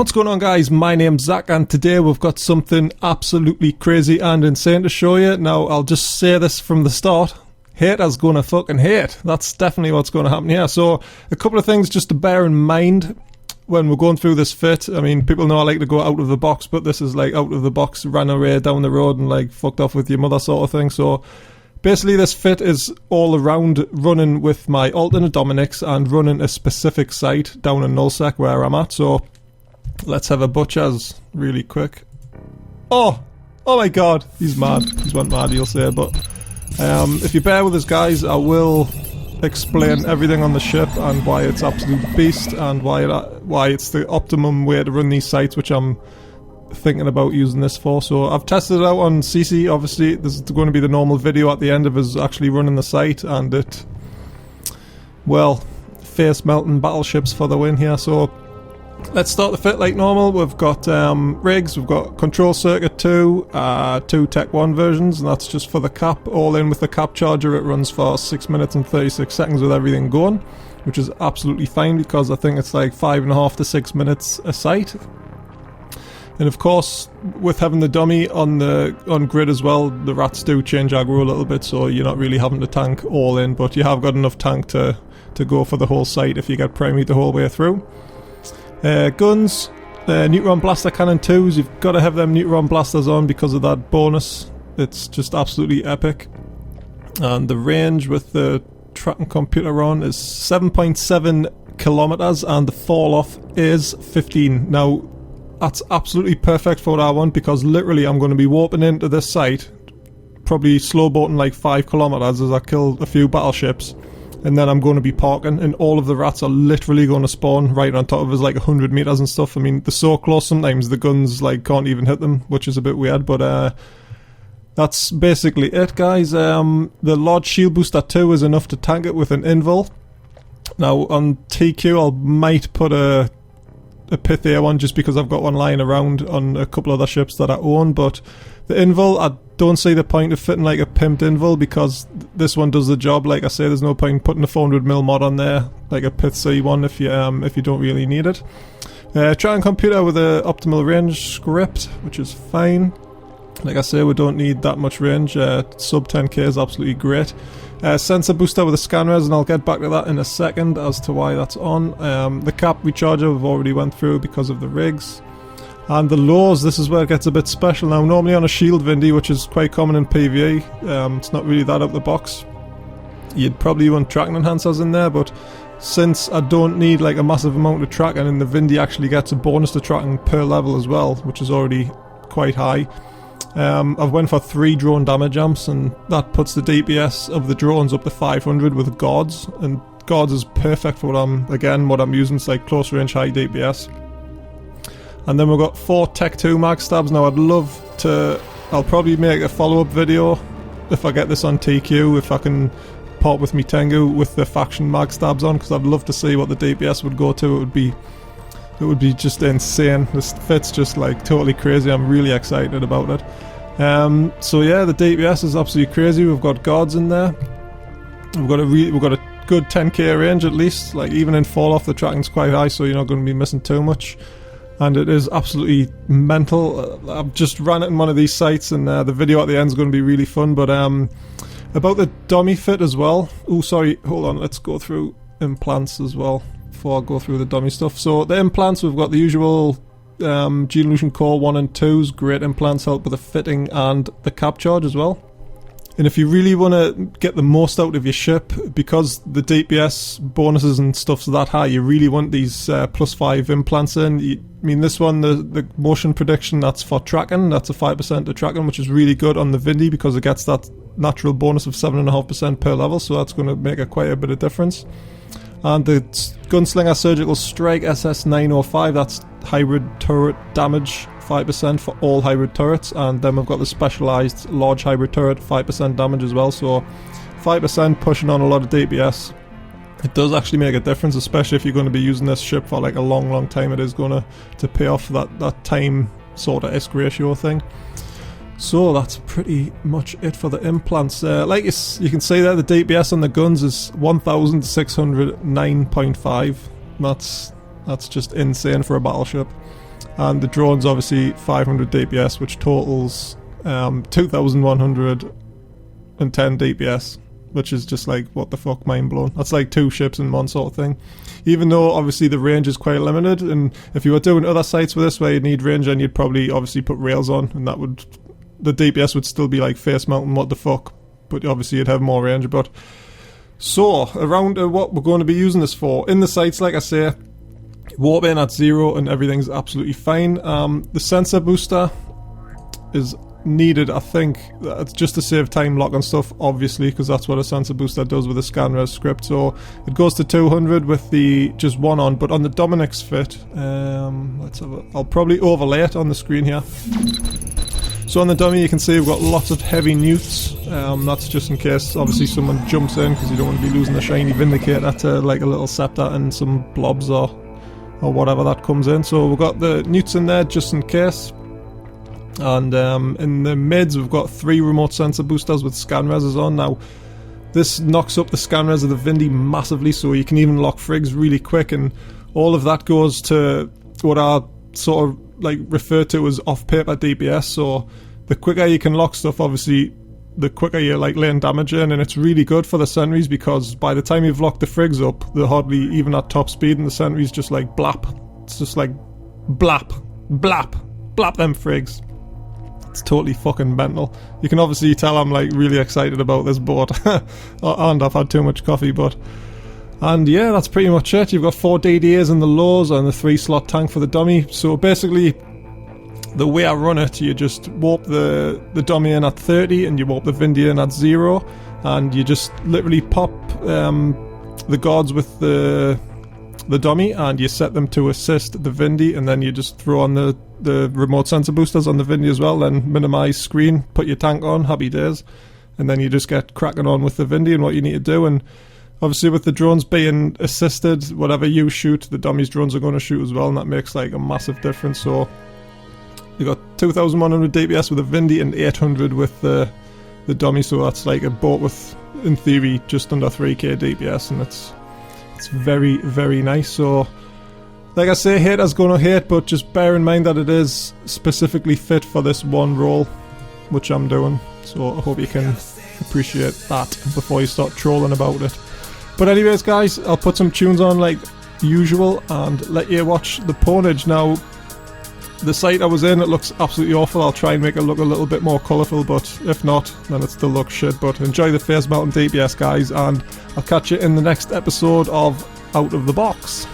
What's going on, guys? My name's Zach, and today we've got something absolutely crazy and insane to show you. Now, I'll just say this from the start. Haters gonna fucking hate. That's definitely what's going to happen here. So, a couple of things just to bear in mind when we're going through this fit. I mean, people know I like to go out of the box, but this is like out of the box, ran away down the road and like fucked off with your mother sort of thing. So, basically this fit is all around running with my alternate Dominics and running a specific site down in nullsec where I'm at. So, let's have a butcher's really quick. Oh my god, he's mad. He's went mad, you'll say. But if you bear with us, guys, I will explain everything on the ship and why it's absolute beast and why it's the optimum way to run these sites, which I'm thinking about using this for. So I've tested it out on CC. Obviously, this is going to be the normal video at the end of us actually running the site, and it, well, face melting battleships for the win here. So let's start the fit like normal. We've got rigs, we've got control circuit 2, 2 tech 1 versions, and that's just for the cap. All in with the cap charger, it runs for 6 minutes and 36 seconds with everything going, which is absolutely fine because I think it's like 5.5 to 6 minutes a site. And of course, with having the dummy on grid as well, the rats do change aggro a little bit, so you're not really having to tank all in, but you have got enough tank to go for the whole site if you get primary the whole way through. Guns, neutron blaster cannon 2s, you've got to have them neutron blasters on because of that bonus. It's just absolutely epic. And the range with the tracking computer on is 7.7 kilometers, and the fall off is 15. Now, that's absolutely perfect for what I want, because literally I'm going to be warping into this site, probably slow boating like 5 kilometers as I kill a few battleships. And then I'm going to be parking, and all of the rats are literally going to spawn right on top of us, like 100 meters and stuff. I mean, they're so close sometimes the guns like can't even hit them, which is a bit weird, but that's basically it, guys. The large shield booster 2 is enough to tank it with an invul. Now on TQ I might put a pithier one just because I've got one lying around on a couple other ships that I own, but the invul, I don't see the point of fitting like a pimped invul because this one does the job. Like I say, there's no point in putting a 400mm mod on there, like a Pith C one if you don't really need it. Tracking computer with a optimal range script, which is fine. Like I say, we don't need that much range. Sub 10k is absolutely great. Sensor booster with a scan res, and I'll get back to that in a second as to why that's on. The cap recharger we've already went through because of the rigs. And the lows, this is where it gets a bit special. Now, normally on a shield Vindy, which is quite common in PvE, it's not really that out the box. You'd probably want tracking enhancers in there, but since I don't need like a massive amount of tracking, and the Vindy actually gets a bonus to tracking per level as well, which is already quite high. I've went for 3 drone damage amps, and that puts the DPS of the drones up to 500 with guards, and guards is perfect for what I'm using. It's like close range, high DPS. And then we've got 4 Tech 2 mag stabs. Now I'll probably make a follow-up video if I get this on TQ, if I can part with me Tengu with the faction mag stabs on, because I'd love to see what the DPS would go to. It would be just insane. This fit's just like totally crazy. I'm really excited about it. So yeah, the DPS is absolutely crazy. We've got guards in there. We've got a good 10k range at least. Like even in fall off, the tracking's quite high, so you're not going to be missing too much. And it is absolutely mental. I've just ran it in one of these sites, and the video at the end is going to be really fun. But about the dummy fit as well. Oh, sorry, hold on. Let's go through implants as well before I go through the dummy stuff. So the implants, we've got the usual Geolution Core 1 and 2s. Great implants, help with the fitting and the cap charge as well. And if you really want to get the most out of your ship, because the DPS bonuses and stuff's that high, you really want these +5 implants in. I mean, this one, the motion prediction, that's for tracking. That's a 5% to tracking, which is really good on the Vindy because it gets that natural bonus of 7.5% per level, so that's going to make quite a bit of difference. And the Gunslinger Surgical Strike SS905, that's hybrid turret damage, 5% for all hybrid turrets, and then we've got the specialised large hybrid turret, 5% damage as well, so 5% pushing on a lot of DPS. It does actually make a difference, especially if you're going to be using this ship for like a long time. It is going to pay off that time sort of ISK ratio thing. So that's pretty much it for the implants. Like you can see there, the DPS on the guns is 1609.5. That's just insane for a battleship. and the drone's obviously 500 DPS, which totals 2110 DPS, which is just like, what the fuck, mind blown. That's like 2 ships in one sort of thing. Even though obviously the range is quite limited, and if you were doing other sites with this where you need range, then you'd probably obviously put rails on, and that would, the DPS would still be like face mountain, what the fuck, but obviously you'd have more range. But so around what we're going to be using this for in the sites, like I say, warp in at 0 and everything's absolutely fine. The sensor booster is needed, I think. It's just to save time locking stuff, obviously, because that's what a sensor booster does with a scan res script. So it goes to 200 with the just one on, but on the Dominic's fit, let's have a, I'll probably overlay it on the screen here. So on the dummy you can see we've got lots of heavy newts. That's just in case obviously someone jumps in, because you don't want to be losing the shiny Vindicator to like a little scepter and some blobs or whatever that comes in. So we've got the newts in there just in case. And in the mids we've got 3 remote sensor boosters with scan reses on. Now this knocks up the scan res of the Vindy massively, so you can even lock frigs really quick, and all of that goes to what I sort of like refer to as off paper DPS. So the quicker you can lock stuff, obviously the quicker you're like laying damage in, and it's really good for the sentries, because by the time you've locked the frigs up, they're hardly even at top speed, and the sentries just like blap. It's just like blap, blap, blap them frigs. It's totally fucking mental. You can obviously tell I'm like really excited about this board. And I've had too much coffee, but... And yeah, that's pretty much it. You've got 4 DDAs in the lows and the 3 slot tank for the dummy. So basically, the way I run it, you just warp the dummy in at 30 and you warp the Vindy in at 0. And you just literally pop the guards with the dummy, and you set them to assist the Vindy, and then you just throw on the remote sensor boosters on the Vindy as well, then minimize screen, put your tank on, happy days, and then you just get cracking on with the Vindy and what you need to do. And obviously with the drones being assisted, whatever you shoot, the dummy's drones are going to shoot as well, and that makes like a massive difference. So you got 2100 DPS with a Vindy and 800 with the dummy, so that's like a boat with, in theory, just under 3k DPS, and it's very, very nice. So like I say, haters gonna hate, but just bear in mind that it is specifically fit for this one role, which I'm doing. So I hope you can appreciate that before you start trolling about it. But anyways guys, I'll put some tunes on like usual and let you watch the ponage. Now the site I was in, it looks absolutely awful. I'll try and make it look a little bit more colourful, but if not, then it still looks shit. But enjoy the face mountain DPS guys, and I'll catch you in the next episode of Out of the Box.